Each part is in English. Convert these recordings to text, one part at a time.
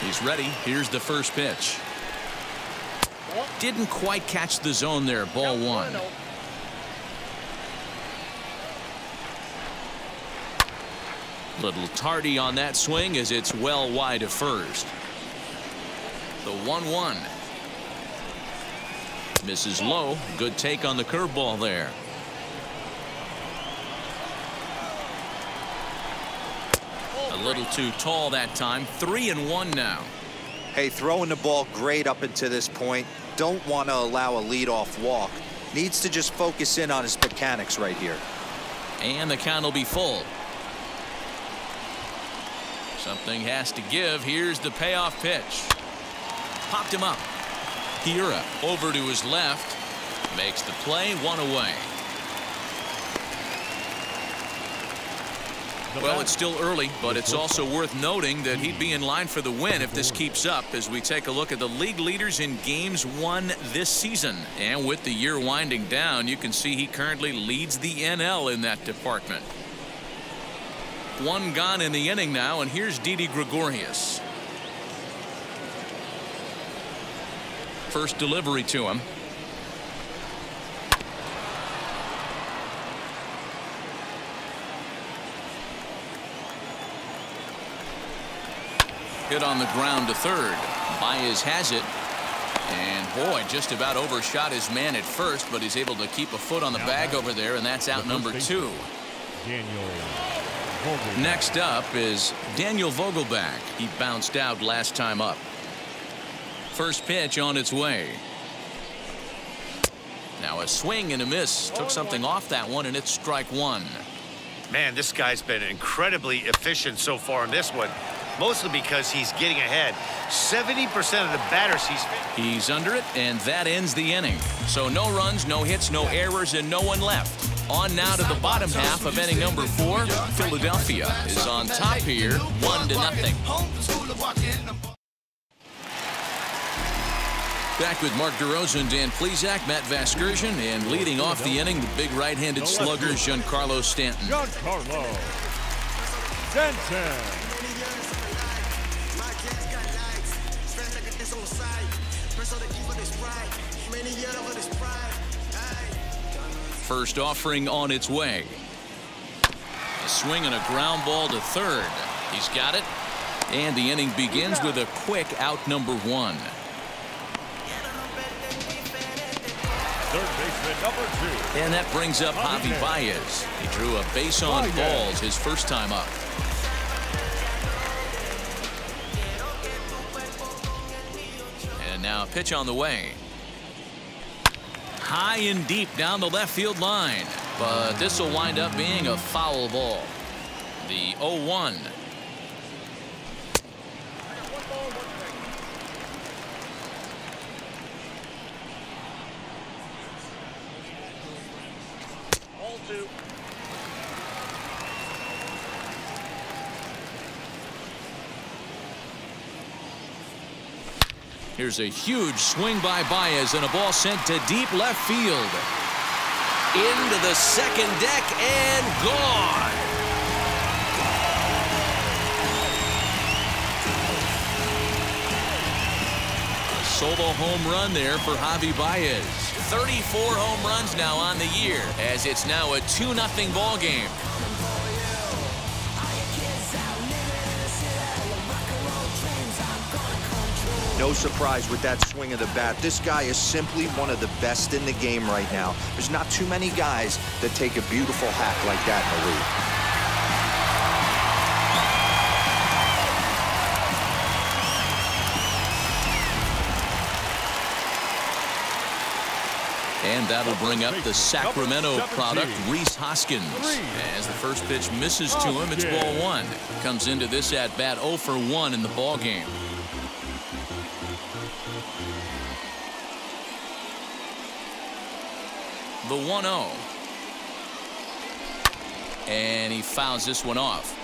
He's ready. Here's the first pitch. Didn't quite catch the zone there. Ball one. Little tardy on that swing as it's well wide of first. The 1-1. Misses low. Good take on the curveball there. A little too tall that time. 3-1 now. Hey, throwing the ball great up until this point. Don't want to allow a leadoff walk. Needs to just focus in on his mechanics right here. And the count will be full. Something has to give. Here's the payoff pitch. Popped him up. Hira over to his left. Makes the play. One away. Well, it's still early, but it's also worth noting that he'd be in line for the win if this keeps up as we take a look at the league leaders in games won this season. And with the year winding down, you can see he currently leads the NL in that department. One gone in the inning now, and here's Didi Gregorius. First delivery to him. Hit on the ground to third. Baez has it. And boy, just about overshot his man at first, but he's able to keep a foot on the bag over there, and that's out number 2. Next up is Daniel Vogelback. He bounced out last time up. First pitch on its way. Now a swing and a miss. Took something off that one, and it's strike one. Man, this guy's been incredibly efficient so far in this one. Mostly because he's getting ahead. 70% of the batters he's under it, and that ends the inning. So no runs, no hits, no errors, and no one left. On now to the bottom half of inning number 4. Philadelphia is on top here, 1-0. Back with Mark DeRosa, Dan Plesac, Matt Vasgersian, and leading off the inning, the big right-handed slugger, Giancarlo Stanton. Giancarlo Stanton. First offering on its way. A swing and a ground ball to third. He's got it. And the inning begins with a quick out number 1. Third baseman number 2. And that brings up Javi Baez. He drew a base on balls his first time up. And now a pitch on the way. High and deep down the left field line. But this will wind up being a foul ball. The 0-1. Here's a huge swing by Baez and a ball sent to deep left field. Into the second deck and gone. A solo home run there for Javi Baez. 34 home runs now on the year as it's now a 2-0 ball game. No surprise with that swing of the bat. This guy is simply one of the best in the game right now. There's not too many guys that take a beautiful hack like that in the league. And that'll bring up the Sacramento product, Rhys Hoskins. As the first pitch misses to him, it's ball 1. Comes into this at-bat 0 for 1 in the ball game. The 1-0. And he fouls this one off.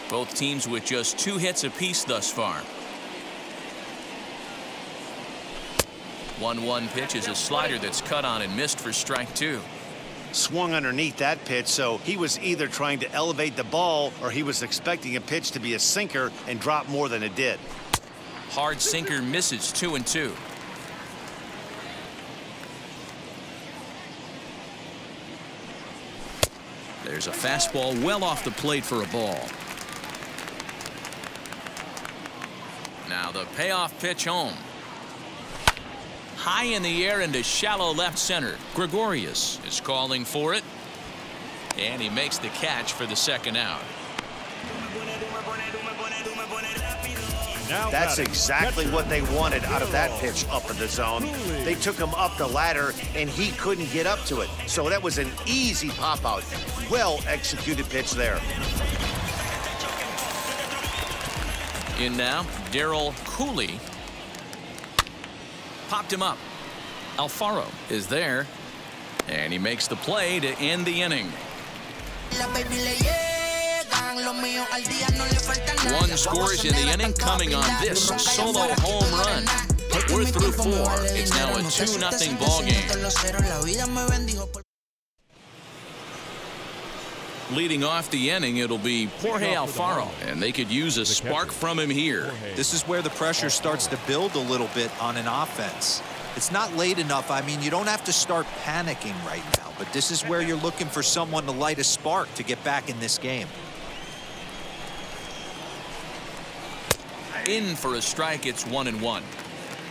Both teams with just 2 hits apiece thus far. 1-1 pitch is a slider that's cut on and missed for strike 2. swung underneath that pitch, so he was either trying to elevate the ball or he was expecting a pitch to be a sinker and drop more than it did. Hard sinker misses, 2-2. There's a fastball well off the plate for a ball. Now the payoff pitch home. High in the air into shallow left center. Gregorius is calling for it. And he makes the catch for the second out. That's exactly what they wanted out of that pitch up in the zone. They took him up the ladder, and he couldn't get up to it. So that was an easy pop-out. Well-executed pitch there. In now, Darryl Cooley. Popped him up. Alfaro is there. And he makes the play to end the inning. One scores in the inning, coming on this solo home run. We're through 4. It's now a 2-0 ball game. Leading off the inning, it'll be Jorge Alfaro, and they could use a spark from him here. This is where the pressure starts to build a little bit on an offense. It's not late enough. I mean, you don't have to start panicking right now, but this is where you're looking for someone to light a spark to get back in this game. In for a strike, it's 1-1.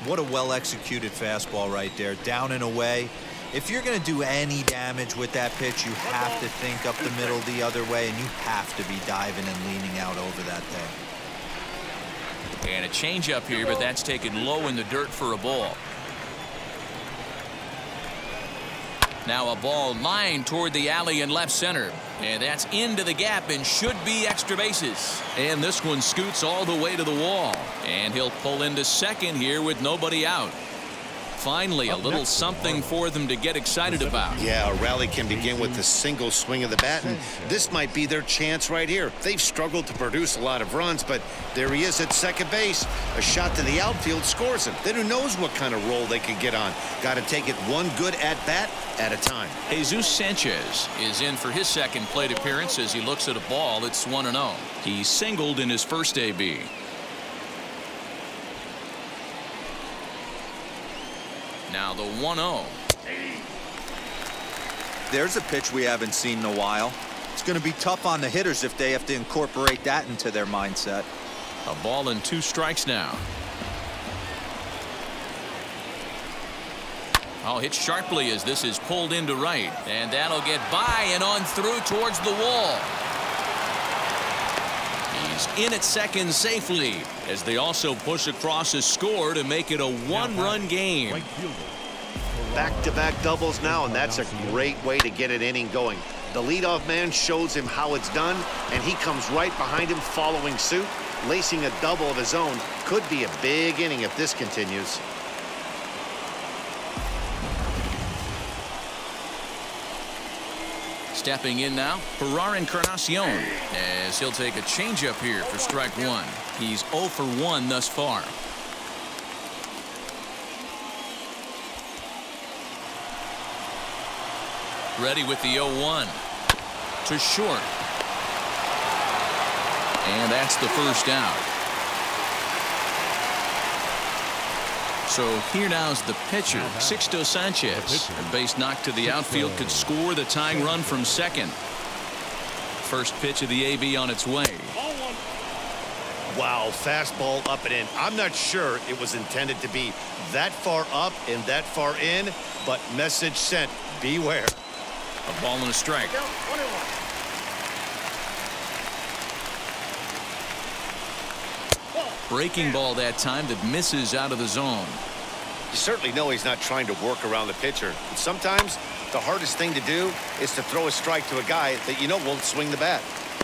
What a well-executed fastball right there, down and away. If you're going to do any damage with that pitch, you have to think up the middle the other way, and you have to be diving and leaning out over that thing. And a changeup here, but that's taken low in the dirt for a ball. Now a ball lined toward the alley in left center. And that's into the gap and should be extra bases. And this one scoots all the way to the wall. And he'll pull into second here with nobody out. Finally, a little something for them to get excited about. Yeah, a rally can begin with a single swing of the bat, and this might be their chance right here. They've struggled to produce a lot of runs, but there he is at second base. A shot to the outfield scores him. Then who knows what kind of role they can get on. Got to take it one good at-bat at a time. Jesus Sanchez is in for his second plate appearance as he looks at a ball. It's 1-0. He singled in his first AB. Now the 1-0. There's a pitch we haven't seen in a while. It's going to be tough on the hitters if they have to incorporate that into their mindset. A ball and 2 strikes now. Oh, hit sharply as this is pulled into right. And that'll get by and on through towards the wall. He's in at second safely as they also push across a score to make it a 1-run game. Back-to-back doubles now, and that's a great way to get an inning going. The leadoff man shows him how it's done, and he comes right behind him following suit. Lacing a double of his own could be a big inning if this continues. Stepping in now, Ferrar Encarnacion, as he'll take a changeup here for strike 1. He's 0 for 1 thus far. Ready with the 0-1. To short. And that's the first out. So here now's the pitcher, Sixto Sanchez. A base knock to the outfield could score the tying run from second. First pitch of the AB on its way. Wow, fastball up and in. I'm not sure it was intended to be that far up and that far in, but message sent, beware. A ball and a strike. Breaking ball that time that misses out of the zone. You certainly know he's not trying to work around the pitcher. But sometimes the hardest thing to do is to throw a strike to a guy that you know won't swing the bat.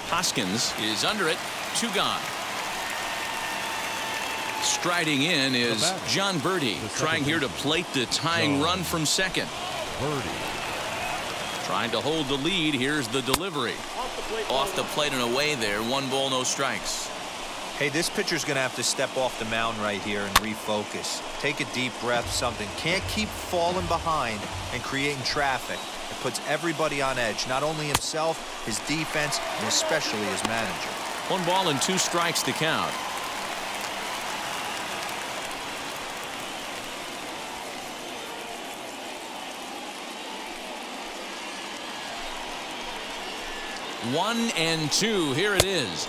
Hoskins is under it. 2 gone. Striding in is John Birdie, trying here to plate the tying run from second. Trying to hold the lead. Here's the delivery. Off the plate and away there. 1 ball, no strikes. Hey, this pitcher's going to have to step off the mound right here and refocus. Take a deep breath, something. Can't keep falling behind and creating traffic. If puts everybody on edge, not only himself, his defense, and especially his manager. 1 ball and 2 strikes to count. One and 2. Here it is.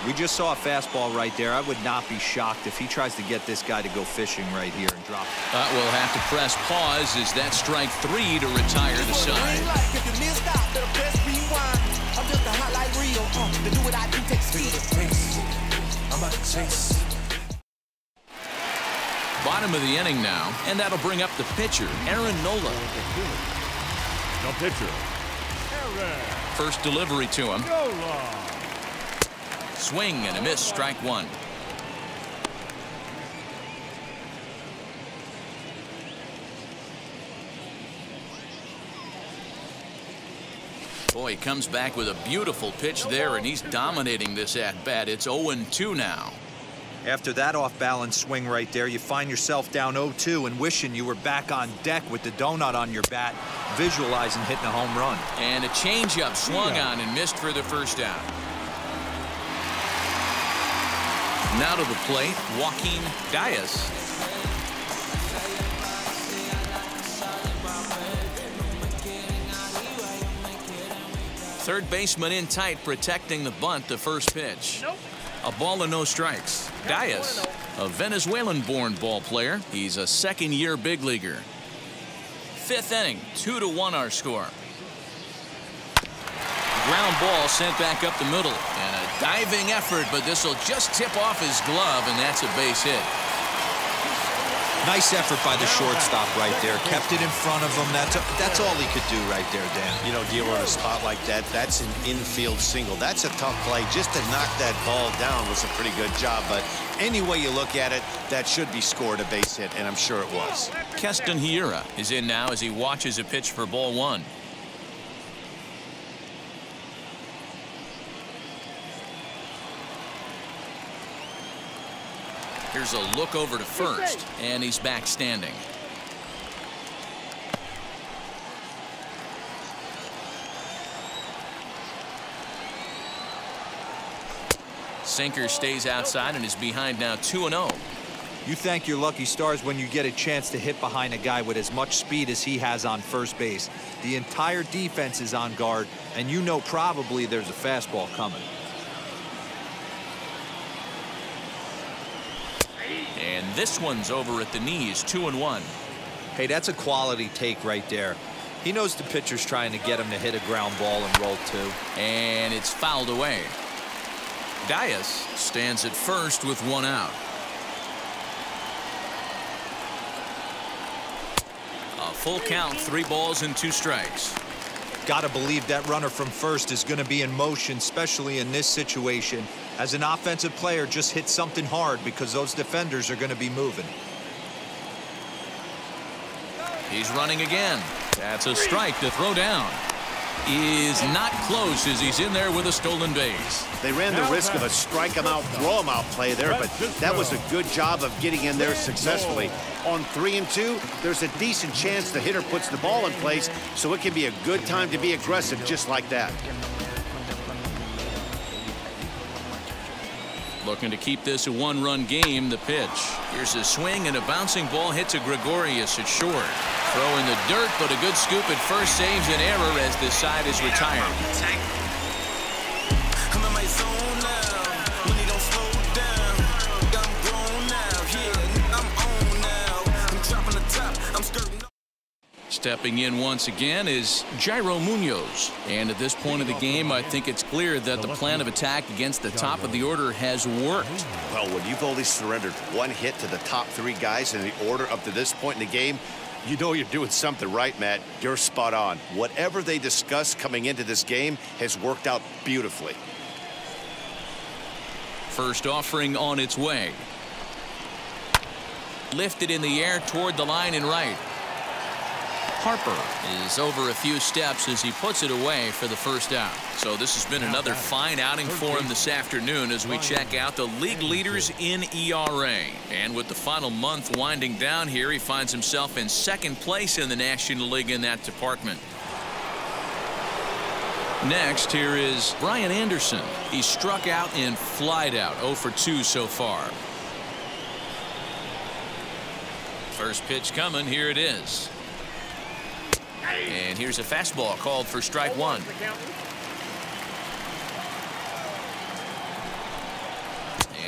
We just saw a fastball right there. I would not be shocked if he tries to get this guy to go fishing right here and drop. We'll have to press pause as that strike 3 to retire the side. Bottom of the inning now, and that'll bring up the pitcher, Aaron Nola. The pitcher, Aaron. First delivery to him. Nola. Swing and a miss, strike 1. Boy, he comes back with a beautiful pitch there, and he's dominating this at-bat. It's 0-2 now. After that off-balance swing right there, you find yourself down 0-2 and wishing you were back on deck with the donut on your bat, visualizing hitting a home run. And a changeup swung on and missed for the first out. Now to the plate, Joaquin Diaz. Third baseman in tight, protecting the bunt, the first pitch. Nope. A ball and no strikes. Diaz, a Venezuelan-born ball player. He's a second-year big leaguer. 5th inning, 2-1 our score. Ground ball sent back up the middle, and a diving effort, but this will just tip off his glove, and that's a base hit. Nice effort by the shortstop right there. Kept it in front of him. That's all he could do right there, Dan. You know, dealer in a spot like that, that's an infield single. That's a tough play. Just to knock that ball down was a pretty good job, but any way you look at it, that should be scored a base hit, and I'm sure it was. Keston Hiura is in now as he watches a pitch for ball 1. Here's a look over to first, and he's back standing. Sinker stays outside and is behind now 2-0. You thank your lucky stars when you get a chance to hit behind a guy with as much speed as he has on first base. The entire defense is on guard, and you know probably there's a fastball coming. And this one's over at the knees, 2-1. Hey, that's a quality take right there. He knows the pitcher's trying to get him to hit a ground ball and roll 2. And it's fouled away. Diaz stands at first with 1 out. A full count, 3 balls and 2 strikes. Gotta believe that runner from first is going to be in motion, especially in this situation. As an offensive player, just hit something hard because those defenders are going to be moving. He's running again. That's a strike to throw down. Is not close as he's in there with a stolen base. They ran the risk of a strike him out, throw him out play there, but that was a good job of getting in there successfully. On 3-2, there's a decent chance the hitter puts the ball in place, so it can be a good time to be aggressive just like that. Looking to keep this a 1-run game, the pitch. Here's a swing and a bouncing ball hit to Gregorius at short. Throw in the dirt, but a good scoop at first saves an error as this side is retired. Stepping in once again is Jairo Munoz. And at this point of the game, I think it's clear that the plan of attack against the top of the order has worked. Well, when you've only surrendered 1 hit to the top 3 guys in the order up to this point in the game, you know you're doing something right, Matt. You're spot on. Whatever they discussed coming into this game has worked out beautifully. First offering on its way. Lifted in the air toward the line and right. Harper is over a few steps as he puts it away for the first out. So this has been another fine outing for him this afternoon as we check out the league leaders in ERA. And with the final month winding down here, he finds himself in second place in the National League in that department. Next, here is Brian Anderson. He struck out and flied out, 0 for 2 so far. First pitch coming. Here it is. And here's a fastball called for strike one.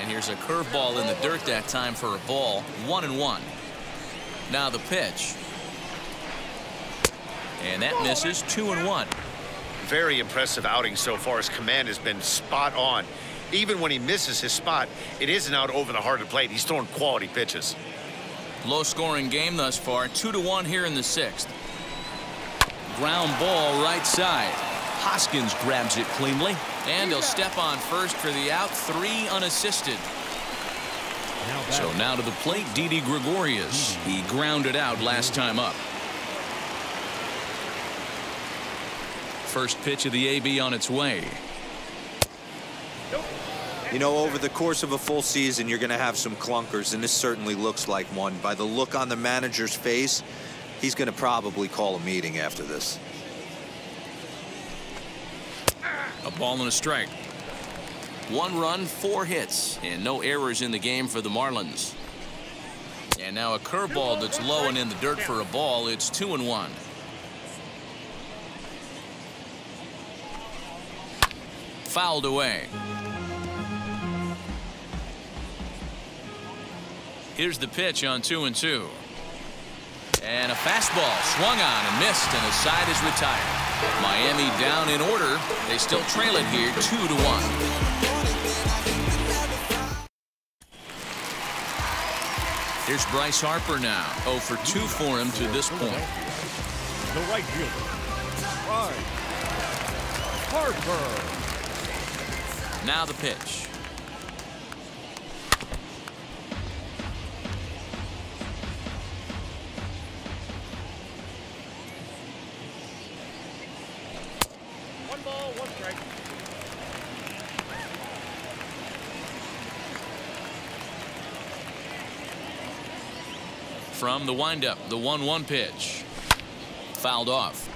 And here's a curveball in the dirt that time for a ball. 1-1. Now the pitch. And that misses. 2-1. Very impressive outing so far. His command has been spot on. Even when he misses his spot, it isn't out over the heart of the plate. He's throwing quality pitches. Low scoring game thus far. 2-1 here in the 6th. Ground ball right side. Hoskins grabs it cleanly. And he'll step on first for the out. 3 unassisted. So now to the plate, Didi Gregorius. He grounded out last time up. First pitch of the AB on its way. You know, over the course of a full season, you're going to have some clunkers, and this certainly looks like one. By the look on the manager's face, he's going to probably call a meeting after this. A ball and a strike. 1 run, 4 hits, and no errors in the game for the Marlins. And now a curveball that's low and in the dirt for a ball. It's 2-1. Fouled away. Here's the pitch on 2-2. And a fastball swung on and missed, and the side is retired. Miami down in order. They still trail it here 2-1. Here's Bryce Harper now. 0 for 2 for him to this point. The right fielder, Bryce Harper. Now the pitch. From the windup, the 1-1 pitch. Fouled off.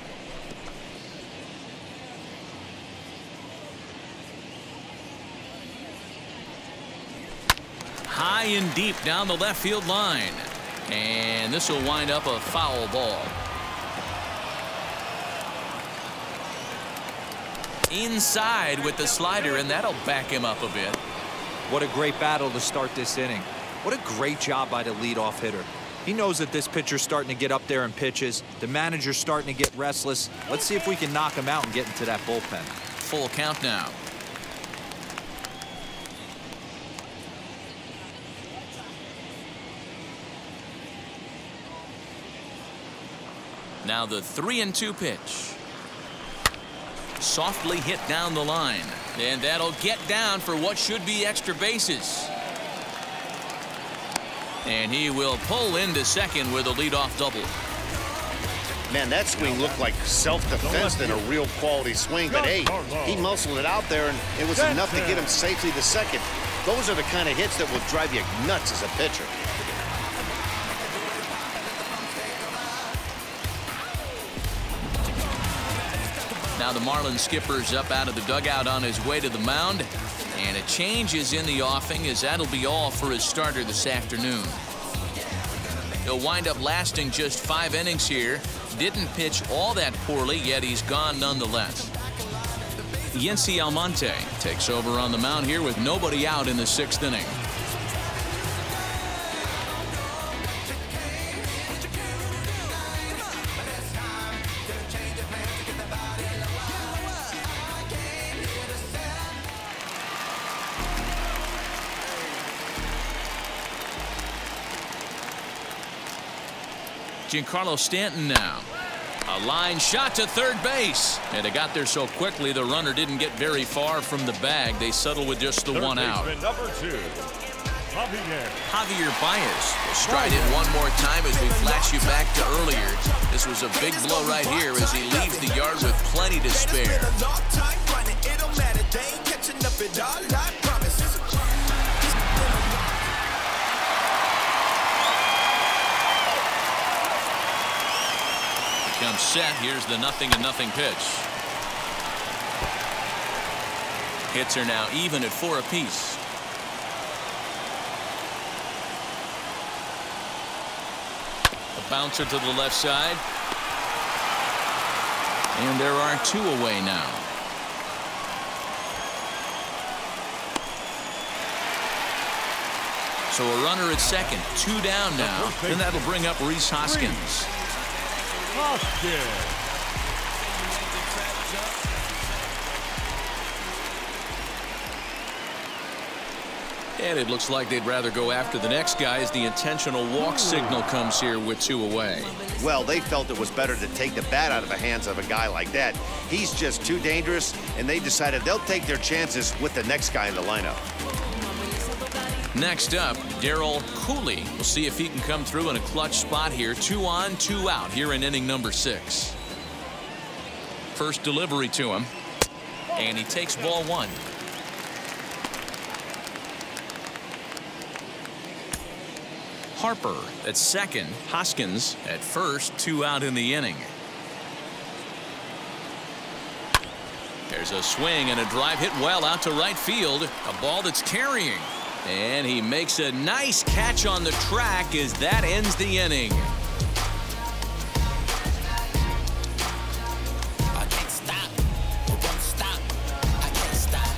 High and deep down the left field line. And this will wind up a foul ball. Inside with the slider, and that'll back him up a bit. What a great battle to start this inning. What a great job by the leadoff hitter. He knows that this pitcher's starting to get up there in pitches. The manager's starting to get restless. Let's see if we can knock him out and get into that bullpen. Full count now. Now the 3-2 pitch. Softly hit down the line. And that'll get down for what should be extra bases. And he will pull into second with a leadoff double. Man, that swing looked like self-defense than a real quality swing. But hey, he muscled it out there, and it was enough to get him safely to second. Those are the kind of hits that will drive you nuts as a pitcher. Now the Marlins skipper's up out of the dugout on his way to the mound. And a change is in the offing, as that'll be all for his starter this afternoon. He'll wind up lasting just 5 innings here. Didn't pitch all that poorly, yet he's gone nonetheless. Yency Almonte takes over on the mound here with nobody out in the 6th inning. Giancarlo Stanton now. A line shot to third base. And it got there so quickly the runner didn't get very far from the bag. They settle with just the 1 out. Number 2, Javier Baez will stride in one more time as we flash you back to earlier. This was a big blow right here as he leaves the yard with plenty to spare. Comes set. Here's the 0-0 pitch. Hits are now even at 4 apiece. A bouncer to the left side. And there are 2 away now. So a runner at second. 2 down now. And that'll bring up Rhys Hoskins. And it looks like they'd rather go after the next guy as the intentional walk signal comes here with 2 away. Well, they felt it was better to take the bat out of the hands of a guy like that. He's just too dangerous, and they decided they'll take their chances with the next guy in the lineup. Next up, Darryl Cooley. We'll see if he can come through in a clutch spot here. 2 on, 2 out here in inning number 6. First delivery to him, and he takes ball 1. Harper at second, Hoskins at first, 2 out in the inning. There's a swing and a drive hit well out to right field. A ball that's carrying. And he makes a nice catch on the track as that ends the inning. I can't stop. I won't stop. I can't stop.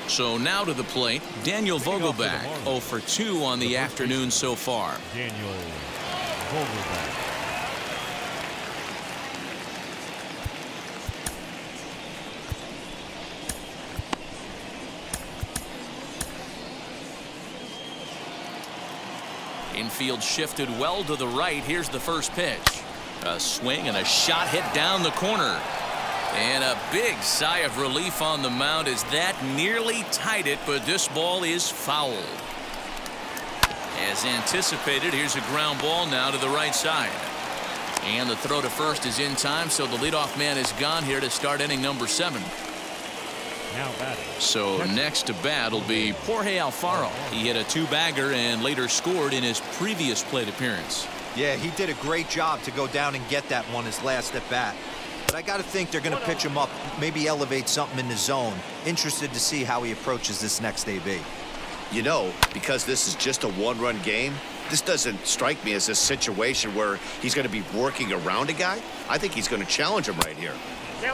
So now to the plate, Daniel Vogelbach, 0 for 2 on the afternoon so far. Daniel Vogelbach. Infield shifted well to the right. Here's the first pitch. A swing and a shot hit down the corner. And a big sigh of relief on the mound as that nearly tied it, but this ball is foul. As anticipated, here's a ground ball now to the right side. And the throw to first is in time, so the leadoff man is gone here to start inning number 7. Now batting. So next to bat will be Jorge Alfaro. He hit a 2-bagger and later scored in his previous plate appearance. Yeah, he did a great job to go down and get that one his last at bat. But I got to think they're going to pitch him up, maybe elevate something in the zone. Interested to see how he approaches this next AB. You know, because this is just a 1-run game, this doesn't strike me as a situation where he's going to be working around a guy. I think he's going to challenge him right here.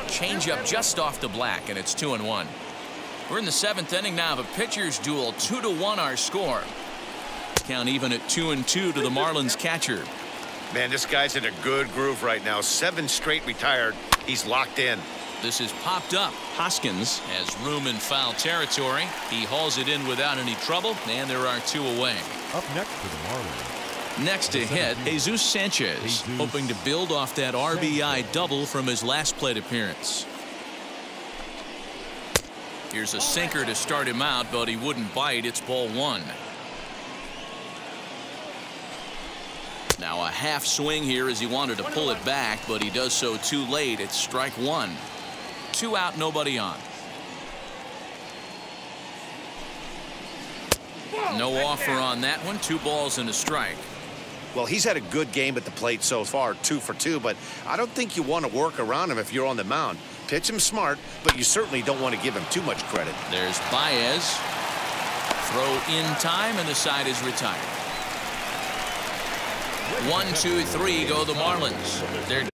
Change up just off the black, and it's 2-1. We're in the 7th inning now of a pitcher's duel. 2-1 our score. Count even at 2-2 to the Marlins catcher. Man, this guy's in a good groove right now. 7 straight retired. He's locked in. This is popped up. Hoskins has room in foul territory. He hauls it in without any trouble, and there are 2 away. Up next for the Marlins. Next to hit, Jesus Sanchez, hoping to build off that RBI double from his last plate appearance. Here's a sinker to start him out, but he wouldn't bite. It's ball 1. Now a half swing here as he wanted to pull it back, but he does so too late. It's strike 1. 2 out, nobody on. No offer on that one. 2 balls and a strike. Well, he's had a good game at the plate so far, 2 for 2, but I don't think you want to work around him if you're on the mound. Pitch him smart, but you certainly don't want to give him too much credit. There's Baez. Throw in time, and the side is retired. 1, 2, 3 go the Marlins. They're